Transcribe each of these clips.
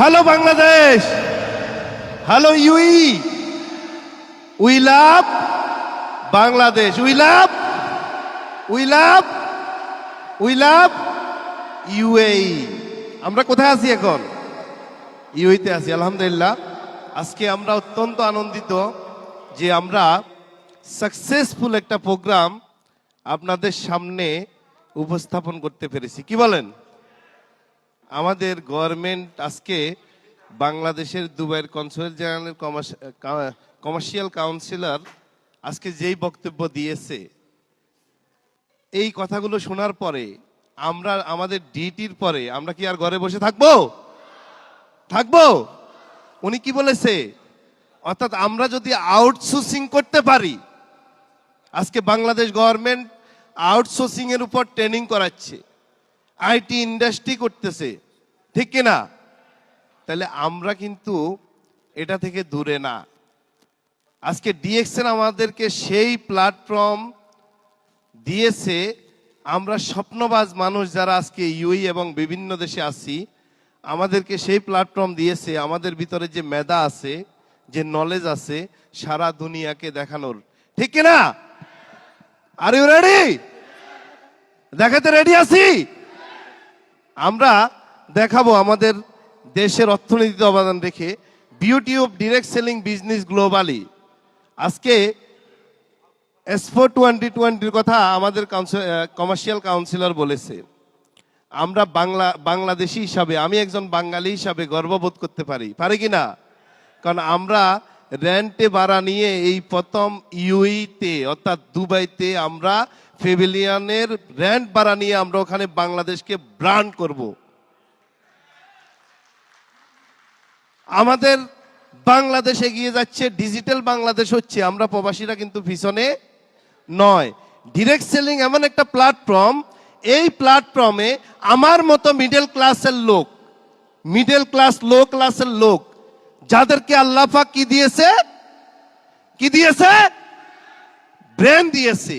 Hello Bangladesh, hello UE, we love Bangladesh, we love, we love, we love UAE. আমরা কোথায় আছি এখন? ইউইতে আছি। আলহামদুলিল্লাহ, আজকে আমরা অত্যন্ত আনন্দিত যে আমরা সাকসেসফুল একটা প্রোগ্রাম আপনাদের সামনে উপস্থাপন করতে পেরেছি। কি বলেন? আমাদের গভর্নমেন্ট আজকে বাংলাদেশের দুবাইয়ের কনসুলেট জেনারেল কমার্শিয়াল কাউন্সিলর আজকে যেই বক্তব্য দিয়েছে, এই কথাগুলো শোনার পরে আমরা আমাদের ডিউটির পরে আমরা কি আর ঘরে বসে থাকবো? থাকবো? উনি কি বলেছে? অর্থাৎ আমরা যদি আউটসোর্সিং করতে পারি, আজকে বাংলাদেশ গভর্নমেন্ট আউটসোর্সিং এর উপর ট্রেনিং করাচ্ছে, আইটি ইন্ডাস্ট্রি করতেছে, ঠিক কিনা? তাহলে আমরা কিন্তু এটা থেকে দূরে না। আজকে ডিএক্সএন আমাদেরকে সেই প্ল্যাটফর্ম দিয়েছে, আমরা স্বপ্নবাজ মানুষ যারা আজকে ইউই এবং বিভিন্ন দেশে আছি, আমাদেরকে সেই প্ল্যাটফর্ম দিয়েছে আমাদের ভিতরে যে মেধা আছে, যে নলেজ আছে, সারা দুনিয়াকে দেখানোর, ঠিক কিনা? Are you ready? দেখাতে রেডি আছি? আমরা দেখাবো আমাদের দেশের অর্থনীতিতে অবদান রেখে beauty of direct selling business globally. আজকে এক্সপো 2020 কথা আমাদের কমার্শিয়াল কাউন্সিলর বলেছে। আমরা বাংলাদেশি হিসাবে, আমি একজন বাঙালি হিসাবে গর্ববোধ করতে পারি কি না? কারণ আমরা রেন্টে ভাড়া নিয়ে এই প্রথম ইউইতে অর্থাৎ দুবাইতে আমরা প্যাভিলিয়নের রেন্ট ভাড়া নিয়ে আমরা ওখানে বাংলাদেশকে ব্র্যান্ড করব। আমাদের বাংলাদেশ এগিয়ে যাচ্ছে, ডিজিটাল বাংলাদেশ হচ্ছে, আমরা প্রবাসীরা কিন্তু পিছনে নয়। ডিরেক্ট সেলিং এমন একটা প্ল্যাটফর্ম, এই প্ল্যাটফর্মে আমার মতো মিডল ক্লাসের লোক, মিডল ক্লাস লো ক্লাসের লোক যাদেরকে আল্লাহ পাক কি দিয়েছে? কি দিয়েছে? ব্রেন দিয়েছে,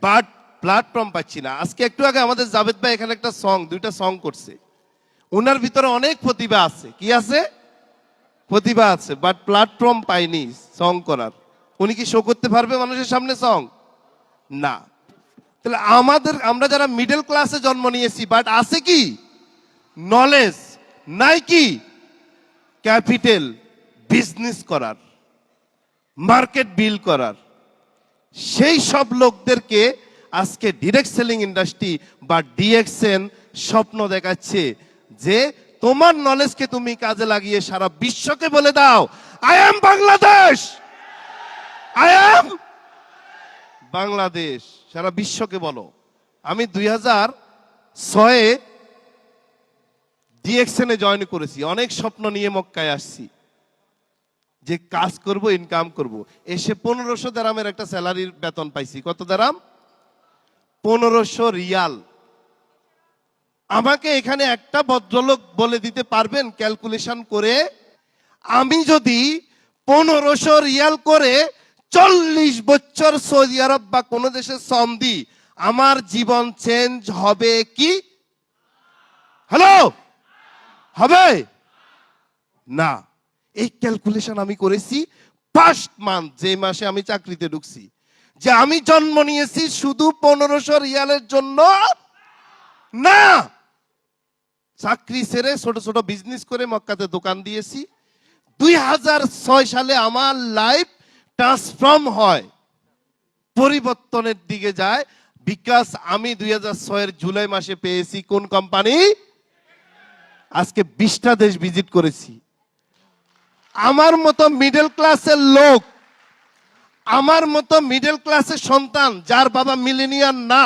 বাট প্ল্যাটফর্ম পাচ্ছি না। আজকে একটু আগে আমাদের জাভেদ ভাই এখানে একটা দুইটা সং করছে, ওনার ভিতরে অনেক প্রতিভা আছে। কি আছে? প্রতিভা আছে, বাট প্ল্যাটফর্ম পাইনি সং করার। উনি কি শো করতে পারবে মানুষের সামনে সং? না। তাহলে আমরা যারা মিডল ক্লাসে জন্ম নিয়েছি, বাট আছে কি? নলেজ নাই, কি ক্যাপিটাল বিজনেস করার, মার্কেট বিল্ড করার, সেই সব লোকদেরকে আজকে ডিরেক্ট সেলিং ইন্ডাস্ট্রি বা ডিএক্সএন স্বপ্ন দেখাচ্ছে যে তোমার নলেজকে তুমি কাজে লাগিয়ে সারা বিশ্বকে বলে দাও, I am Bangladesh, I am Bangladesh. সারা বিশ্বকে বলো। আমি 2006 ডিএক্সএন এ জয়েন করেছি, অনেক স্বপ্ন নিয়ে মক্কায় আসছি যে কাজ করব, ইনকাম করব। এসে 1500 দিরহামের একটা স্যালারির বেতন পাইছি। কত দিরহাম? 1500 রিয়াল। আমাকে এখানে একটা ভদ্রলোক বলে দিতে পারবেন ক্যালকুলেশন করে, আমি যদি 1500 রিয়াল করে 40 বছর সৌদি আরব বা কোন দেশে শ্রম দিই, আমার জীবন চেঞ্জ হবে কি? হ্যালো, হবে না। এই ক্যালকুলেশন আমি করেছি ফার্স্ট মান্থ, যে মাসে আমি চাকরিতে ঢুকছি, যে আমি জন্ম নিয়েছি শুধু 1500 রিয়ালের জন্য না। চাকরি ছেড়ে ছোট ছোট বিজনেস করে মক্কাতে দোকান দিয়েছি। 2006 সালে আমার লাইফ ট্রান্সফর্ম হয়, পরিবর্তনের দিকে যায়, বিকজ আমি 2006 জুলাই মাসে পেয়েছি কোন কোম্পানি? আজকে 20টা দেশ ভিজিট করেছি। আমার মতো মিডল ক্লাসের লোক, আমার মতো মিডল ক্লাসের সন্তান যার বাবা মিলেনিয়ার না,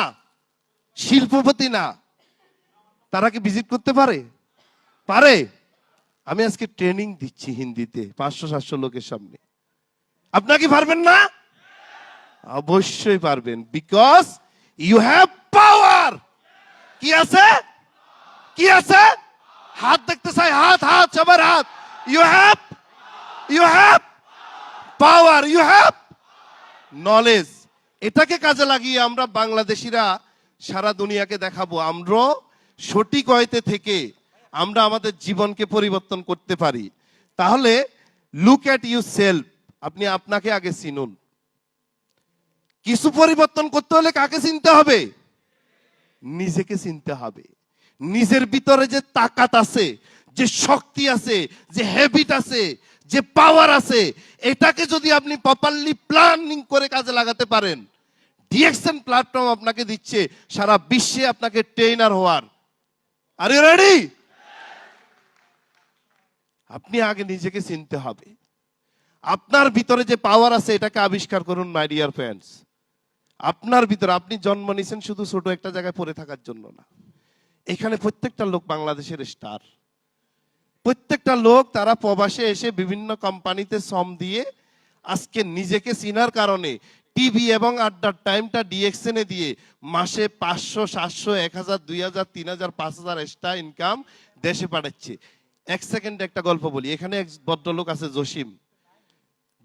শিল্পপতি না, তারা কি ভিজিট করতে পারে? পারে? আমি আজকে ট্রেনিং দিচ্ছি হিন্দিতে 500-700 লোকের সামনে। আপনারা কি পারবেন না? অবশ্যই পারবেন, বিকজ ইউ হ্যাভ পাওয়ার। কি আছে? কি আছে? হাত দেখতে চাই, হাত, হাত, সবার হাত। You have power, you have knowledge. এটাকে কাজে লাগিয়ে আমরা বাংলাদেশিরা সারা দুনিয়াকে দেখাবো আমরা সঠিক ওয়েতে থেকে আমরা আমাদের জীবনকে পরিবর্তন করতে পারি। তাহলে লুক এট ইউ সেলফ, আপনি আপনাকে আগে চিনুন। কিছু পরিবর্তন করতে হলে কাকে চিনতে হবে? নিজেকে চিনতে হবে। নিজের ভিতরে যে তাকাত আছে, যে শক্তি আছে, যে হ্যাবিট আছে, যে পাওয়ার আছে, এটাকে যদি আপনি প্রপারলি প্ল্যানিং করে কাজে লাগাতে পারেন, ডিএক্সএন প্ল্যাটফর্ম আপনাকে দিচ্ছে সারা বিশ্বে আপনাকে ট্রেনার হওয়ার। Are you ready? আপনি আগে নিজেকে চিনতে হবে। আপনার ভিতরে যে পাওয়ার আছে এটাকে আবিষ্কার করুন মাই ডিয়ার ফ্রেন্ডস। আপনার ভিতরে, আপনি জন্ম নিয়েছেন শুধু ছোট একটা জায়গায় পড়ে থাকার জন্য না। এখানে প্রত্যেকটা লোক বাংলাদেশের স্টার। প্রত্যেকটা লোক তারা প্রবাসে এসে বিভিন্ন কোম্পানিতে শ্রম দিয়ে আজকে নিজেকে চিনার কারণে টিভি এবং আড্ডার টাইমটা ডিএক্সএনে দিয়ে মাসে 500, 700, 1000, 2000, 3000, 5000 এক্সট্রা ইনকাম দেশে পাঠাচ্ছে। এক সেকেন্ডে একটা গল্প বলি। এখানে এক ভদ্রলোক আছে জসিম,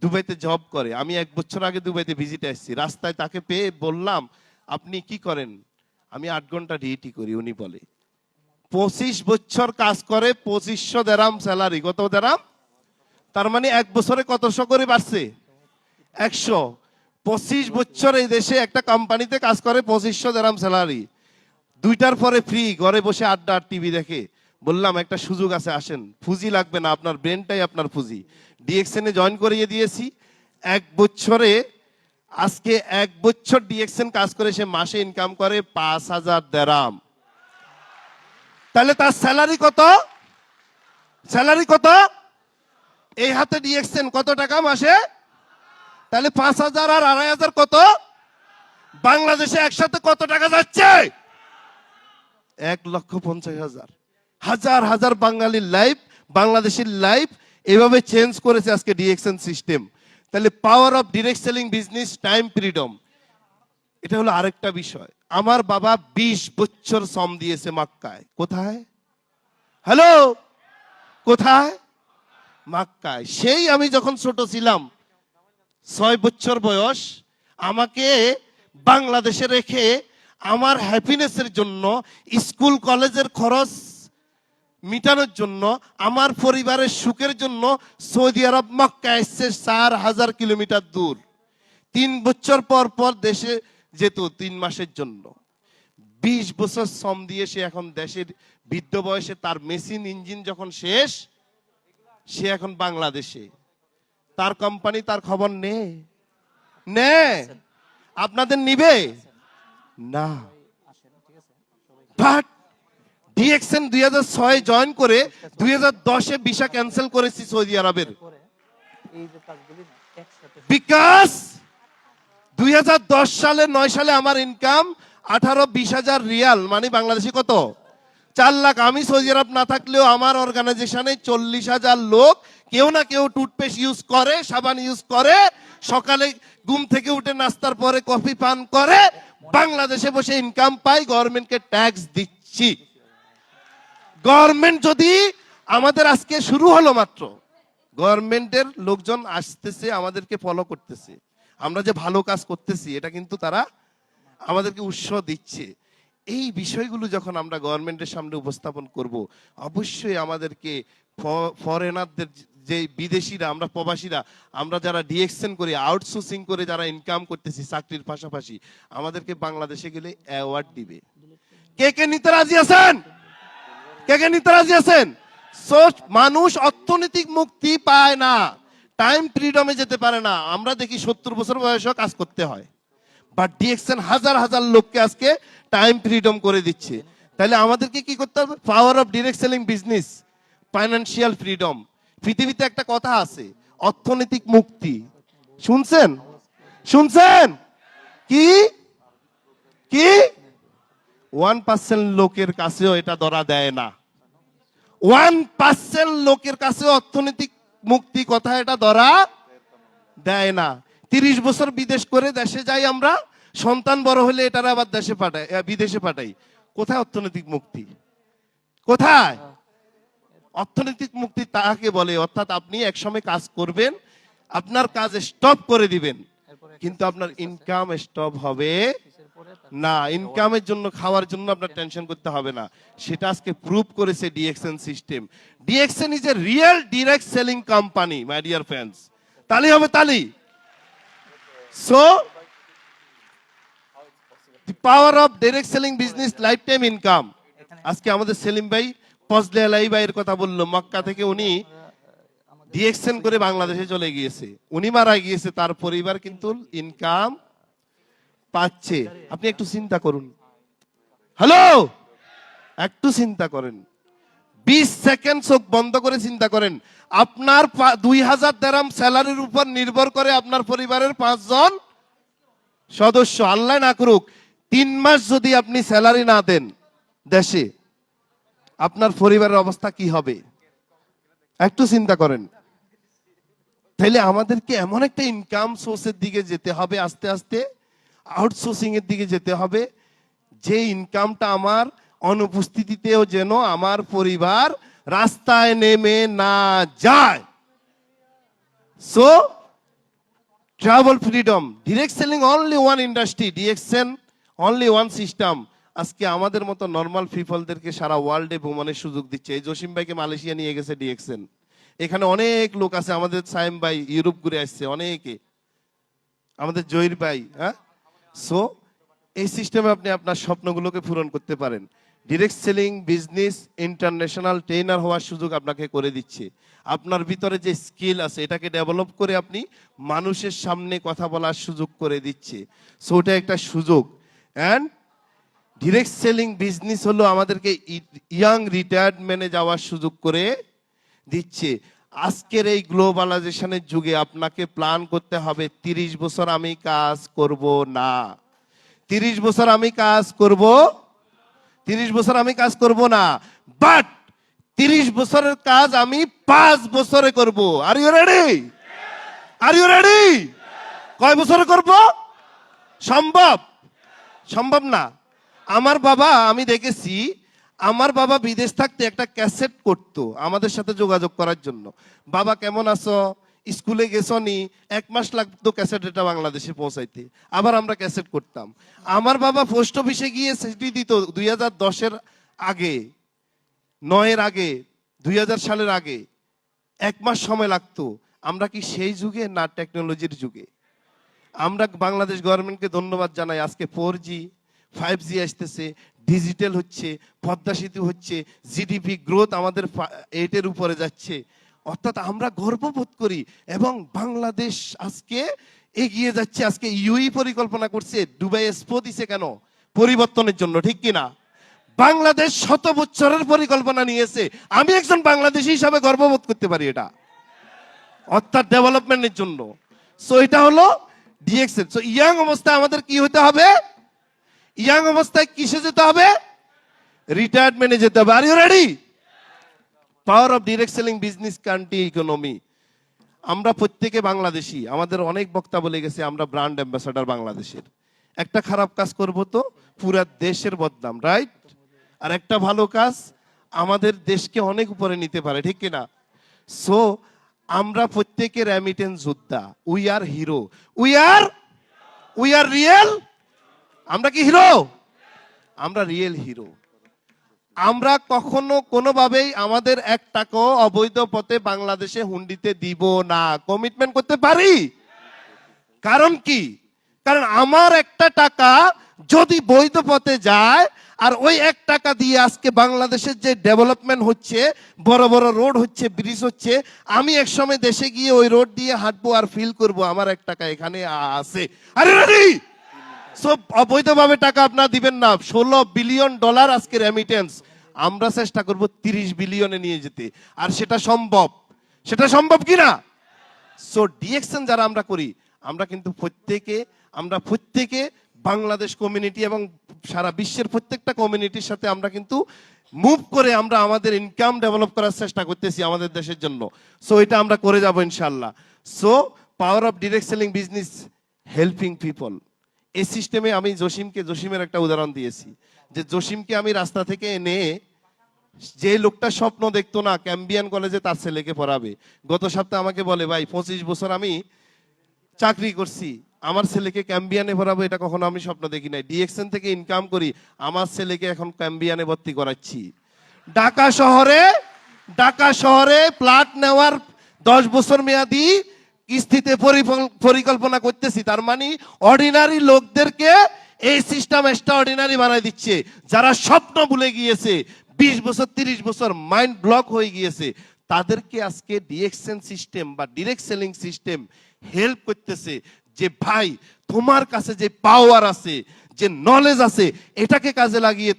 দুবাইতে জব করে। আমি 1 বছর আগে দুবাইতে ভিজিটে আসছি। রাস্তায় তাকে পেয়ে বললাম, আপনি কি করেন? আমি 8 ঘন্টা ডিউটি করি। উনি বলে 25 বছর কাজ করে, 2500 দেরাম স্যালারি। কত দেরাম? তার মানে 1 বছরে কতশো করে বাড়ছে? 100। 25 বছর এই দেশে একটা কোম্পানিতে কাজ করে, 2500 দেরাম স্যালারি। 2টার পরে ফ্রি, ঘরে বসে আড্ডা আর টিভি দেখে। বললাম একটা সুযোগ আছে, আসেন। পুঁজি লাগবে না, আপনার ব্রেনটাই আপনার পুঁজি। ডিএক্সএনে জয়েন করিয়ে দিয়েছি। 1 বছরে, আজকে 1 বছর ডিএক্সএন কাজ করে সে মাসে ইনকাম করে 5000 দেরাম। তাহলে তার স্যালারি কত? স্যালারি কত? এই হাতে ডিএক্সএন কত টাকা মাসে? তাহলে 5000 আর 2500 কত? বাংলাদেশে একসাথে কত টাকা যাচ্ছে? 1,50,000। হাজার হাজার বাঙালির লাইফ, বাংলাদেশের লাইফ এভাবে চেঞ্জ করেছে আজকে ডিএক্সএন সিস্টেম। তাহলে পাওয়ার of direct selling business, time freedom, এটা হলো আরেকটা বিষয়। আমার বাবা 20 বছর শ্রম দিয়েছে মক্কায়। কোথায়? হ্যালো, কোথায়? মক্কায়। সেই আমি যখন ছোট ছিলাম, 6 বছর বয়স, আমাকে বাংলাদেশে রেখে আমার হ্যাপিনেসের জন্য, স্কুল কলেজের খরচ মিটানোর জন্য, আমার পরিবারের সুখের জন্য সৌদি আরব মক্কা এসছে 4000 কিলোমিটার দূর। 3 বছর পর পর দেশে যেত 3 মাসের জন্য। 20 বছর শ্রম দিয়ে সে এখন দেশের বৃদ্ধ বয়সে, তার মেশিন ইঞ্জিন যখন শেষ, সে এখন বাংলাদেশে। তার কোম্পানি তার খবর নে আপনাদের নিবে না। বাট ডিএক্সএন 2006 জয়েন করে 2010-এ ভিসা ক্যান্সেল করেছি সৌদি আরবের। বিকজ 2010 সালে 9 সালে আমার ইনকাম 18-20 হাজার রিয়াল, মানে বাংলাদেশি কত? 4 লাখ। আমি সৌদি আরব না থাকলেও আমার অর্গানাইজেশনে 40,000 লোক কেউ না কেউ টুথপেস্ট ইউজ করে, সাবান ইউজ করে, সকালে ঘুম থেকে উঠে নাস্তার পরে কফি পান করে, বাংলাদেশে বসে ইনকাম পাই, গভর্নমেন্টকে ট্যাক্স দিচ্ছি। গভর্নমেন্ট যদি আমাদের, আজকে শুরু হলো মাত্র, গভর্নমেন্টের লোকজন আসতেছে, আমাদেরকে ফলো করতেছে, আমরা যে ভালো কাজ করতেছি এটা কিন্তু তারা আমাদেরকে উৎসাহ দিচ্ছে। এই বিষয়গুলো যখন আমরা গভর্নমেন্টের সামনে উপস্থাপন করব, অবশ্যই আমাদেরকে ফরেনারদের, যে বিদেশিরা, আমরা প্রবাসীরা, আমরা যারা ডিএক্সএন করে, আউটসোর্সিং করে যারা ইনকাম করতেছি চাকরির পাশাপাশি, আমাদেরকে বাংলাদেশে গেলে অ্যাওয়ার্ড দিবে। কে কে নিতে রাজি আছেন? কে কে নিতে রাজি আছেন? মানুষ অর্থনৈতিক মুক্তি পায় না, টাইম ফ্রিডমে যেতে পারে না। আমরা দেখি 70 বছর বয়সেও কাজ করতে হয়, বাট ডিএক্সএন হাজার হাজার লোককে আজকে টাইম ফ্রিডম করে দিচ্ছে। তাহলে আমাদেরকে কি করতে হবে? পাওয়ার of direct selling business, financial freedom. পৃথিবীতে একটা কথা আছে, অর্থনৈতিক মুক্তি। শুনছেন? শুনছেন? কি কি 1% লোকের কাছেও এটা ধরা দেয় না। 1% লোকের কাছেও অর্থনৈতিক মুক্তি কথা এটা ধরা দেয় না। 30 বছর বিদেশ করে দেশে যাই আমরা, সন্তান বড় হলে এটার আবার দেশে পাঠাই, বিদেশে পাঠাই। কোথায় অর্থনৈতিক মুক্তি? কোথায় অর্থনৈতিক মুক্তি? তাকে বলে, অর্থাৎ আপনি একসময় কাজ করবেন, আপনার কাজ স্টপ করে দিবেন, কিন্তু আপনার ইনকাম স্টপ হবে না, ইনকামের জন্য খাওয়ার জন্য আপনার টেনশন করতে হবে না, সেটা আজকে প্রুভ করেছে DXN system. DXN is a real direct selling company my dear friends. তালি হবে তালি। So the power of direct selling business life time income. আজকে আমাদের সেলিম ভাই ফজলে আলাই ভাইয়ের কথা বললো, মক্কা থেকে উনি ডিএক্সএন করে বাংলাদেশে চলে গিয়েছে, উনি মারা গিয়েছে, তার পরিবার কিন্তু ইনকাম পাচ্ছে। আপনি একটু চিন্তা করুন, হ্যালো, একটু চিন্তা করেন, 20 সেকেন্ড চোখ বন্ধ করে চিন্তা করেন, আপনার 2000 দিরহাম স্যালারির উপর নির্ভর করে আপনার পরিবারের 5 জন সদস্য। আল্লাহ না করুক 3 মাস যদি আপনি স্যালারি না দেন দেশে, আপনার পরিবারের অবস্থা কি হবে একটু চিন্তা করেন। তাইলে আমাদেরকে এমন একটা ইনকাম সোর্সের দিকে যেতে হবে, আস্তে আস্তে আউটসোর্সিং এর দিকে যেতে হবে, যে ইনকামটা আমার অনুপস্থিতিতেও যেন আমার পরিবার রাস্তায় নেমে না যায়। So travel freedom, direct selling only one industry, DXN only one system. আজকে আমাদের মতো নর্মাল পিপলদেরকে সারা ওয়ার্ল্ডে ভ্রমণের সুযোগ দিচ্ছে। এই জসিম ভাইকে মালয়েশিয়া নিয়ে গেছে ডিএক্সএন, এখানে অনেক লোক আছে, আমাদের সাইম ভাই ইউরোপ ঘুরে আসছে অনেকে, আমাদের জহির ভাই। হ্যাঁ, সো এই সিস্টেমে আপনি আপনার স্বপ্নগুলোকে পূরণ করতে পারেন। Direct selling business international trainer হওয়ার সুযোগ আপনাকে করে দিচ্ছে। আপনার ভিতরে যে স্কিল আছে এটাকে ডেভেলপ করে আপনি মানুষের সামনে কথা বলার সুযোগ করে দিচ্ছে। সো এটা একটা সুযোগ। অ্যান্ড ডিরেক্ট সেলিং বিজনেস হলো আমাদেরকে ইয়াং রিটায়ারমেন্টে যাওয়ার সুযোগ করে দিচ্ছে। আজকের এই গ্লোবালাইজেশনের যুগে আপনাকে প্ল্যান করতে হবে 30 বছর আমি কাজ করব না, 30 বছর আমি কাজ করব, 30 বছর আমি কাজ করব না, বাট 30 বছরের কাজ আমি 5 বছরে করব। Are you ready? Are you ready? কয় বছরে করব? সম্ভব? সম্ভব না। আমার বাবা, আমি দেখেছি আমার বাবা বিদেশ থাকতে একটা ক্যাসেট করতো আমাদের সাথে যোগাযোগ করার জন্য। বাবা কেমন আছো, স্কুলে গেছো নি, 1 মাস লাগতো ক্যাসেট এটা বাংলাদেশে পৌঁছাইতে, আবার আমরা ক্যাসেট করতাম। আমার বাবা পোস্ট অফিসে গিয়ে চিঠি দিত 2010-এর আগে, 9-এর আগে, 2000 সালের আগে 1 মাস সময় লাগতো। আমরা কি সেই যুগে না টেকনোলজির যুগে? আমরা বাংলাদেশ গভর্নমেন্টকে ধন্যবাদ জানাই, আজকে 4G 5G আসতেছে, ডিজিটাল হচ্ছে, পদ্মা সেতু হচ্ছে, জিডিপি গ্রোথ আমাদের 8-এর উপরে যাচ্ছে। অর্থাৎ আমরা গর্ববোধ করি এবং বাংলাদেশ আজকে এগিয়ে যাচ্ছে। আজকে ইউই পরিকল্পনা করছে, দুবাই এক্সপো দিছে কেন? পরিবর্তনের জন্য, ঠিক কিনা? বাংলাদেশ 100 বছরের পরিকল্পনা নিয়েছে, আমি একজন বাংলাদেশী হিসাবে গর্ববোধ করতে পারি এটা, অর্থাৎ ডেভেলপমেন্টের জন্য। সো এটা হলো ডিএক্সএন। সো ইয়াং অবস্থায় আমাদের কি হতে হবে? ইয়াং অবস্থায় কিসে যেতে হবে? রিটায়ারমেন্টে যেতে হবে। Are you ready? Power of direct selling business country economy. আমরা প্রত্যেকে বাংলাদেশি, আমাদের অনেক বক্তা বলে গেছে আমরা ব্র্যান্ড অ্যাম্বাসাডার বাংলাদেশের। একটা খারাপ কাজ করব তো পুরা দেশের বদনাম, রাইট? আর একটা ভালো কাজ আমাদের দেশকে অনেক উপরে নিতে পারে, ঠিক কিনা? সো আমরা প্রত্যেকে রেমিটেন্স যোদ্ধা। We are hero, we are real. আমরা কি হিরো? আমরা রিয়েল হিরো। আমরা কখনো কোনোভাবেই আমাদের 1 টাকাও অবৈধ পথে বাংলাদেশে হুন্ডিতে দিব না, কমিটমেন্ট করতে পারি। কারণ কি? কারণ আমার 1টা টাকা যদি বৈধ পথে যায়, আর ওই 1 টাকা দিয়ে আজকে বাংলাদেশের যে ডেভেলপমেন্ট হচ্ছে, বড় বড় রোড হচ্ছে, ব্রিজ হচ্ছে, আমি একসময় দেশে গিয়ে ওই রোড দিয়ে হাঁটবো আর ফিল করব আমার 1 টাকা এখানে আছে। আরে রেডি? সব অবৈধভাবে টাকা আপনারা দিবেন না। $16 বিলিয়ন আজকে রেমিটেন্স, আমরা চেষ্টা করব 30 বিলিয়নে নিয়ে যেতে। আর সেটা সম্ভব, সেটা সম্ভব কিনা? সো ডিএক্সএন যারা আমরা করি, আমরা কিন্তু প্রত্যেকে বাংলাদেশ কমিউনিটি এবং সারা বিশ্বের প্রত্যেকটা কমিউনিটির সাথে আমরা কিন্তু মুভ করে আমরা আমাদের ইনকাম ডেভেলপ করার চেষ্টা করতেছি আমাদের দেশের জন্য। সো এটা আমরা করে যাব ইনশাআল্লাহ। So power of direct selling business helping people. এই সিস্টেমে আমি জসিমের একটা উদাহরণ দিয়েছি, যে জসিমকে আমি রাস্তা থেকে এনে, যে লোকটা স্বপ্ন দেখতো না ক্যাম্বিয়ান কলেজে তার ছেলেকে পড়াবে, গত সপ্তাহে আমাকে বলে ভাই 25 বছর আমি চাকরি করছি, আমার ছেলেকে ক্যাম্বিয়ানে ভরাবো, এটা কখনো আমি স্বপ্ন দেখি নাই। ডিএক্সএন থেকে ইনকাম করি, আমার ছেলেকে এখন ক্যাম্বিয়ানে ভর্তি করাচ্ছি। ঢাকা শহরে প্লট নেওয়ার 10 বছর মেয়াদি কিস্তিতে পরিকল্পনা করতেছি। তার মানে অর্ডিনারি লোকদেরকে এই সিস্টেম এক্সট্রা অর্ডিনারি বানাই দিচ্ছে। যারা স্বপ্ন ভুলে গিয়েছে, 20 বছর 30 বছর মাইন্ড ব্লক হয়ে গিয়েছে, তাদেরকে আজকে ডিএক্সএন সিস্টেম বা ডিরেক্ট সেলিং সিস্টেম হেল্প করতেছে যে ভাই তোমার কাছে যে পাওয়ার আছে, যে নলেজ আছে, এটাকে কাজে লাগিয়ে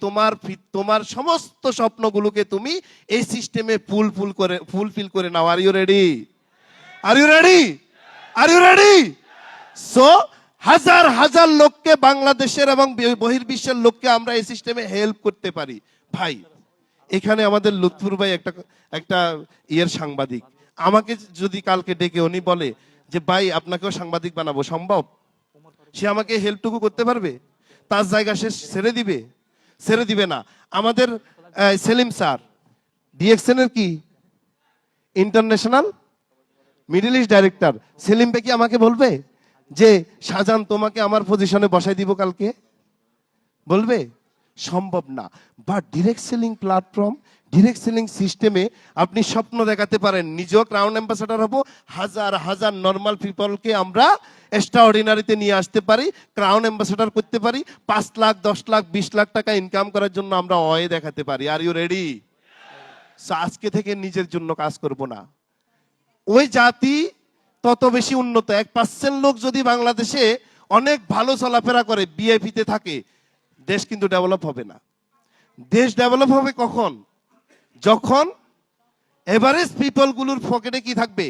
তোমার সমস্ত স্বপ্নগুলোকে তুমি এই সিস্টেমে ফুলফিল করে নাও। Are you ready? Are you ready? Are you ready? So হাজার হাজার লোককে, বাংলাদেশের এবং বহির্বিশ্বের লোককে আমরা এই সিস্টেমে হেল্প করতে পারি। ভাই এখানে আমাদের লুৎফুর ভাই একটা সাংবাদিক, আমাকে যদি কালকে ডেকে উনি বলে যে ভাই আপনাকেও সাংবাদিক বানাবো, সম্ভব? সে আমাকে হেল্পটুকু করতে পারবে? তার জায়গা সে ছেড়ে দিবে? ছেড়ে দিবে না। আমাদের সেলিম স্যার ডিএক্সএন এর কি international middle east director, Selim ভাই কি আমাকে বলবে যে শাহজাহান তোমাকে আমার পজিশনে বসাই দিব কালকে? বলবে? সম্ভব না। But direct selling platform, direct selling সিস্টেমে আপনি স্বপ্ন দেখাতে পারেন, নিজেও ক্রাউন অ্যাম্বাসেডর হব, হাজার হাজার নর্মাল পিপলকে আমরা এক্সট্রা অর্ডিনারিতে নিয়ে আসতে পারি, ক্রাউন অ্যাম্বাসেডর করতে পারি, 5 লাখ 10 লাখ 20 লাখ টাকা ইনকাম করার জন্য আমরা দেখাতে পারি। Are you ready? আজকে থেকে নিজের জন্য কাজ করব না। ওই জাতি তত বেশি উন্নত। 1% লোক যদি বাংলাদেশে অনেক ভালো চলাফেরা করে, বিআইপিতে থাকে, দেশ কিন্তু ডেভেলপ হবে না। দেশ ডেভেলপ হবে কখন? যখন এভারেজ পিপল গুলোর পকেটে কি থাকবে?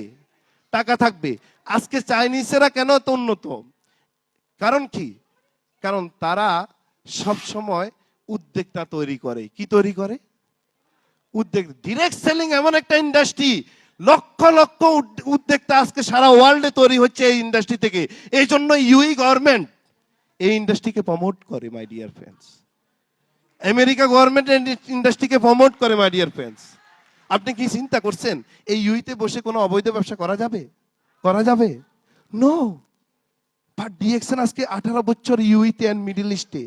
টাকা থাকবে। আজকে চাইনিজেরা কেন এত উন্নত? কারণ কি? কারণ তারা সব সময় উদ্যোক্তা তৈরি করে। কি তৈরি করে? উদ্যোগ। ডিরেক্ট সেলিং এমন একটা ইন্ডাস্ট্রি, লক্ষ লক্ষ উদ্যোক্তা আজকে সারা ওয়ার্ল্ডে তৈরি হচ্ছে এই ইন্ডাস্ট্রি থেকে। এই জন্য ইউই গভর্নমেন্ট এই ইন্ডাস্ট্রিকে প্রমোট করে my dear friends. America government ইন্ডাস্ট্রিকে প্রমোট করে মাই ডিয়ার ফ্রেন্ডস। আপনি কি চিন্তা করছেন এই ইউইতে বসে কোনো অবৈধ ব্যবসা করা যাবে? করা যাবে? নো। বাট ডিএক্সএন আজকে 18 বছর ইউইতে এন্ড মিডল ইস্টে।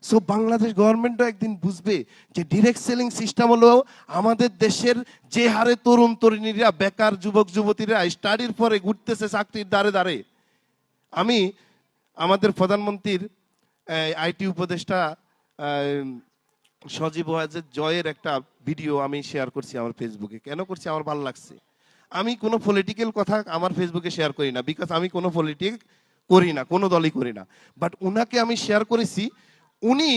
সো বাংলাদেশ গভর্নমেন্টও একদিন বুঝবে যে ডিরেক্ট সেলিং সিস্টেম হলো আমাদের দেশের যে হারে তরুণ তরুণীরা, বেকার যুবক যুবতীরা স্টাডির পরে ঘুরতেছে চাকরির দ্বারে দ্বারে। আমি আমাদের প্রধানমন্ত্রীর আইটি উপদেষ্টা সজীব ওয়াজেদ জয়ের একটা ভিডিও আমি শেয়ার করছি আমার ফেসবুকে। কেন করছি? আমার ভালো লাগছে। আমি কোনো পলিটিক্যাল কথা আমার ফেসবুকে শেয়ার করি না, বিকজ আমি কোনো পলিটিক্স করি না, কোনো দলই করি না। বাট উনাকে আমি শেয়ার করেছি। উনি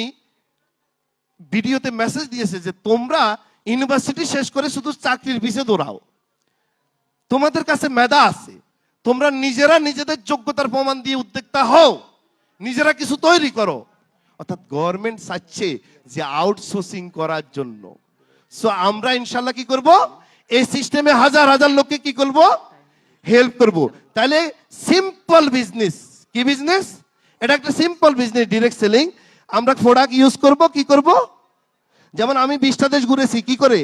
ভিডিওতে মেসেজ দিয়েছে যে তোমরা ইউনিভার্সিটি শেষ করে শুধু চাকরির পিছে দৌড়াও, তোমাদের কাছে মেধা আছে, তোমরা নিজেরা নিজেদের যোগ্যতার প্রমাণ দিয়ে উদ্যোক্তা হও, নিজেরা কিছু তৈরি করো। অর্থাৎ গভর্নমেন্ট চাচ্ছে যে আউটসোর্সিং করার জন্য। সো আমরা ইনশাল্লাহ কি করব? এই সিস্টেমে হাজার হাজার লোককে কি করব? হেল্প করব। তাহলে সিম্পল বিজনেস। কি বিজনেস? এটা একটা সিম্পল বিজনেস, ডিরেক্ট সেলিং। আমরা প্রোডাক্ট ইউজ করব, কি করব? যেমন আমি 20টা দেশ ঘুরেছি, কি করে?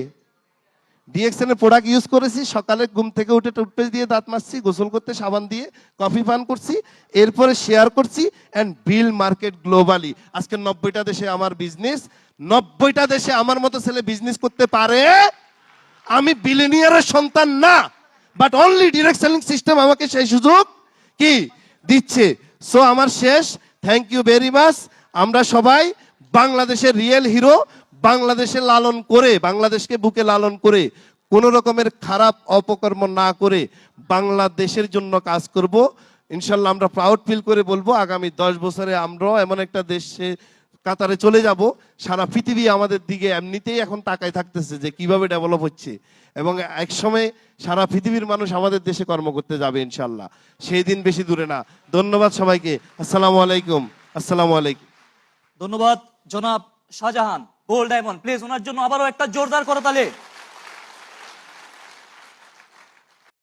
ডিএক্সএন এর প্রোডাক্ট ইউজ করেছি। সকালে ঘুম থেকে উঠে টুথপেস্ট দিয়ে দাঁত মাজছি, গোসল করতে সাবান দিয়ে কফি পান করছি, এরপরে শেয়ার করছি এন্ড বিল মার্কেট গ্লোবালি। আজকে 90টা দেশে আমার বিজনেস। 90টা দেশে আমার মতো ছেলে বিজনেস করতে পারে। আমি বিলিনিয়ারের সন্তান না, but only direct selling system আমাকে সেই সুযোগ কি দিচ্ছে। সো আমার শেষ। Thank you very much. আমরা সবাই বাংলাদেশের রিয়েল হিরো। বাংলাদেশে লালন করে, বাংলাদেশকে বুকে লালন করে, কোন রকমের খারাপ অপকর্ম না করে বাংলাদেশের জন্য কাজ করব। ইনশাল্লাহ আমরা প্রাউড ফিল করে বলবো আগামী 10 বছরে আমরাও এমন একটা দেশে কাতারে চলে যাব। সারা পৃথিবী আমাদের দিকে এমনিতেই এখন তাকায় থাকতেছে যে কিভাবে ডেভেলপ হচ্ছে, এবং একসময় সারা পৃথিবীর মানুষ আমাদের দেশে কর্ম করতে যাবে ইনশাল্লাহ। সেই দিন বেশি দূরে না। ধন্যবাদ সবাইকে। আসসালামু আলাইকুম। আসসালামু আলাইকুম। ধন্যবাদ জনাব শাহজাহান বোল্ড ডায়মন্ড। প্লিজ ওনার জন্য আবারও একটা জোরদার করতালি।